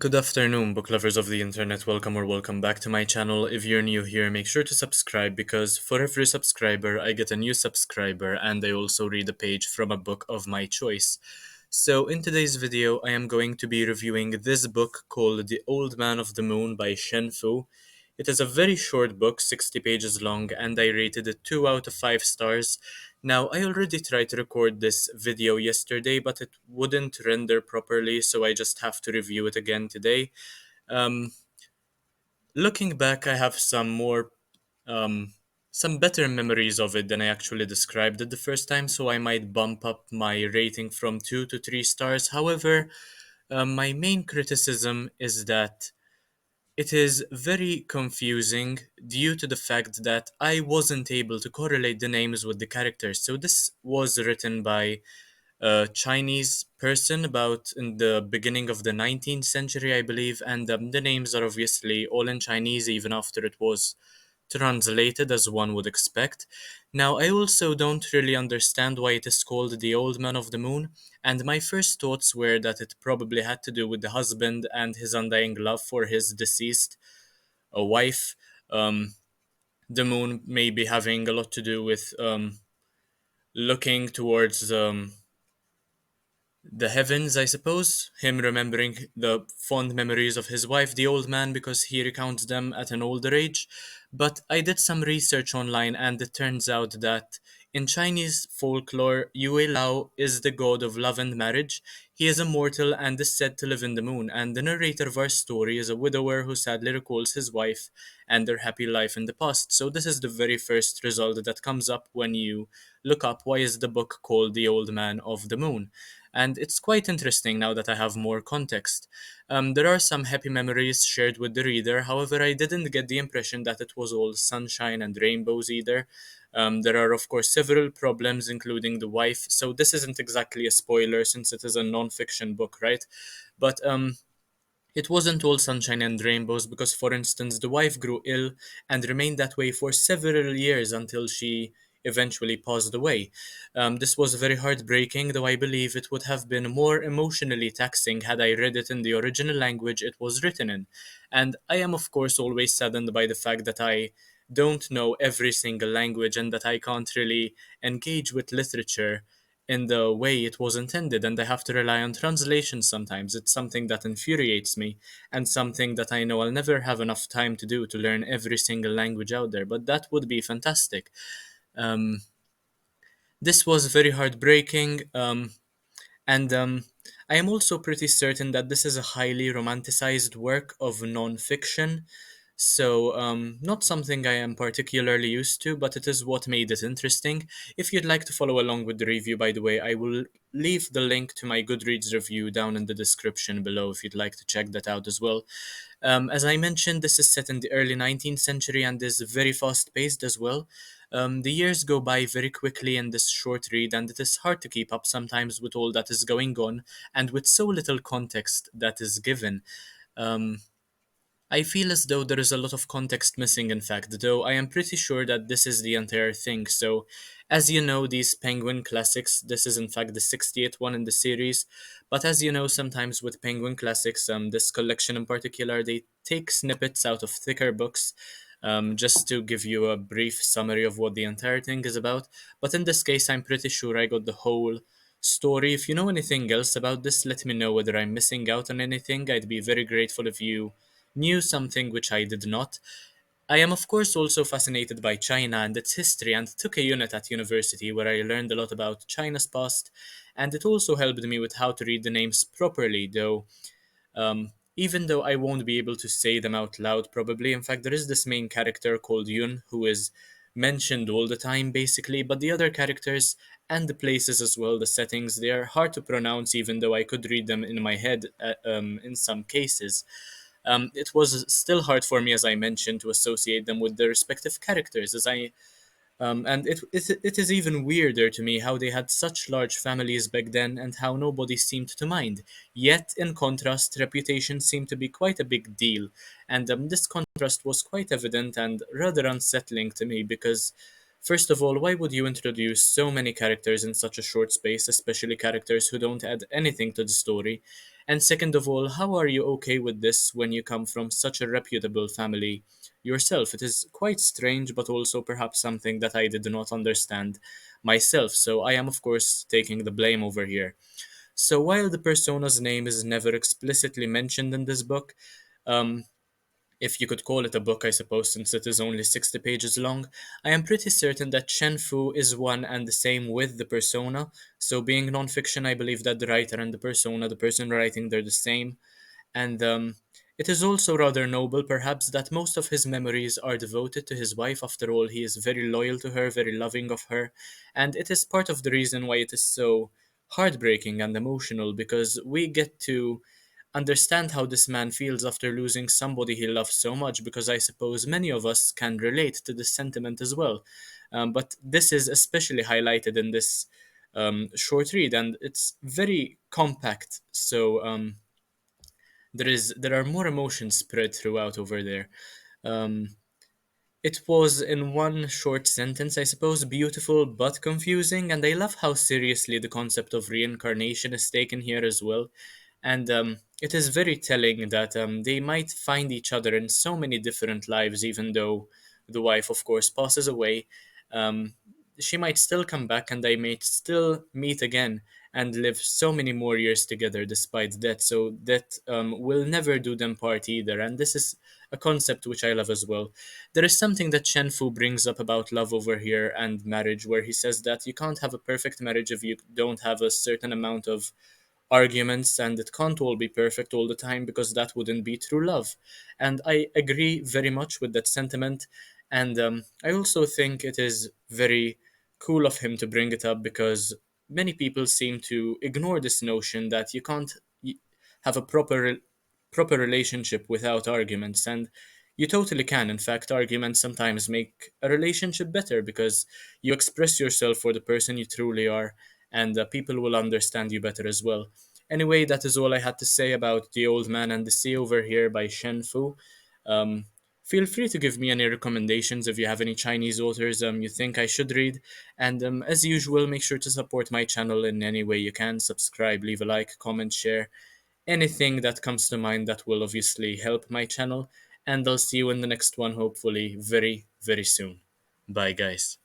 Good afternoon, book lovers of the internet. Welcome or welcome back to my channel. If you're new here, make sure to subscribe because for every subscriber, I get a new subscriber and I also read a page from a book of my choice. So, in today's video, I am going to be reviewing this book called The Old Man of the Moon by Shen Fu. It is a very short book, 60 pages long, and I rated it 2 out of 5 stars. Now, I already tried to record this video yesterday, but it wouldn't render properly, so I just have to review it again today. Um, Looking back, I have um, some better memories of it than I actually described it the first time, so I might bump up my rating from 2 to 3 stars. However, my main criticism is that it is very confusing due to the fact that I wasn't able to correlate the names with the characters. So this was written by a Chinese person about in the beginning of the 19th century, I believe, and the names are obviously all in Chinese even after it was translated as one would expect. Now, I also don't really understand why it is called The Old Man of the Moon, and my first thoughts were that it probably had to do with the husband and his undying love for his deceased wife. Um, the moon maybe having a lot to do with looking towards the heavens, I suppose, him remembering the fond memories of his wife, the old man, because he recounts them at an older age. But I did some research online, and it turns out that in Chinese folklore, Yue Lao is the god of love and marriage. He is immortal and is said to live in the moon, and the narrator of our story is a widower who sadly recalls his wife and their happy life in the past. So this is the very first result that comes up when you look up why is the book called The Old Man of the Moon. And it's quite interesting now that I have more context. There are some happy memories shared with the reader, however, I didn't get the impression that it was all sunshine and rainbows either. There are, of course, several problems, including the wife, so this isn't exactly a spoiler since it is a non fiction book, right? But it wasn't all sunshine and rainbows because, for instance, the wife grew ill and remained that way for several years until she eventually passed away. This was very heartbreaking, though I believe it would have been more emotionally taxing had I read it in the original language it was written in. And I am, of course, always saddened by the fact that I don't know every single language and that I can't really engage with literature in the way it was intended, and I have to rely on translation sometimes. It's something that infuriates me, and something that I know I'll never have enough time to do to learn every single language out there, but that would be fantastic. Um, this was very heartbreaking, and I am also pretty certain that this is a highly romanticized work of non fiction. So, not something I am particularly used to, but it is what made it interesting. If you'd like to follow along with the review, by the way, I will leave the link to my Goodreads review down in the description below if you'd like to check that out as well. As I mentioned, this is set in the early 19th century and is very fast paced as well. The years go by very quickly in this short read, and it is hard to keep up sometimes with all that is going on and with so little context that is given. Um, I feel as though there is a lot of context missing, in fact, though I am pretty sure that this is the entire thing. So, as you know, these Penguin classics, this is in fact the 60th one in the series. But as you know, sometimes with Penguin classics, this collection in particular, they take snippets out of thicker books. Just to give you a brief summary of what the entire thing is about. But in this case, I'm pretty sure I got the whole story. If you know anything else about this, let me know whether I'm missing out on anything. I'd be very grateful if you knew something which I did not. I am, of course, also fascinated by China and its history and took a unit at university where I learned a lot about China's past, and it also helped me with how to read the names properly, though. Even though I won't be able to say them out loud, probably. In fact, there is this main character called Yun who is mentioned all the time, basically, but the other characters and the places as well, the settings, they are hard to pronounce, even though I could read them in my head in some cases. It was still hard for me, as I mentioned, to associate them with their respective characters, as I And it is even weirder to me how they had such large families back then and how nobody seemed to mind. Yet, in contrast, reputation seemed to be quite a big deal. And this contrast was quite evident and rather unsettling to me because, first of all, why would you introduce so many characters in such a short space, especially characters who don't add anything to the story? And second of all, how are you okay with this when you come from such a reputable family yourself? It is quite strange, but also perhaps something that I did not understand myself. So I am, of course, taking the blame over here. So while the persona's name is never explicitly mentioned in this book, um, if you could call it a book, I suppose, since it is only 60 pages long, I am pretty certain that Shen Fu is one and the same with the persona. So, being nonfiction, I believe that the writer and the persona, the person writing, they're the same. And it is also rather noble, perhaps, that most of his memories are devoted to his wife. After all, he is very loyal to her, very loving of her. And it is part of the reason why it is so heartbreaking and emotional, because we get to understand how this man feels after losing somebody he loves so much, because I suppose many of us can relate to this sentiment as well. But this is especially highlighted in this short read, and it's very compact. So there are more emotions spread throughout over there. Um, it was in one short sentence, I suppose, beautiful but confusing, and I love how seriously the concept of reincarnation is taken here as well. And it is very telling that they might find each other in so many different lives, even though the wife, of course, passes away. Um, she might still come back, and they might still meet again and live so many more years together despite death. So death will never do them part either. And this is a concept which I love as well. There is something that Shen Fu brings up about love over here and marriage, where he says that you can't have a perfect marriage if you don't have a certain amount of arguments, and it can't all be perfect all the time because that wouldn't be true love. And I agree very much with that sentiment. And I also think it is very cool of him to bring it up because many people seem to ignore this notion that you can't have a proper relationship without arguments. And you totally can. In fact, arguments sometimes make a relationship better because you express yourself for the person you truly are, and people will understand you better as well. Anyway, that is all I had to say about The Old Man and the Sea over here by Shen Fu. Um, Feel free to give me any recommendations if you have any Chinese authors you think I should read. And as usual, make sure to support my channel in any way you can. Subscribe, leave a like, comment, share. Anything that comes to mind that will obviously help my channel. And I'll see you in the next one, hopefully very, very soon. Bye, guys.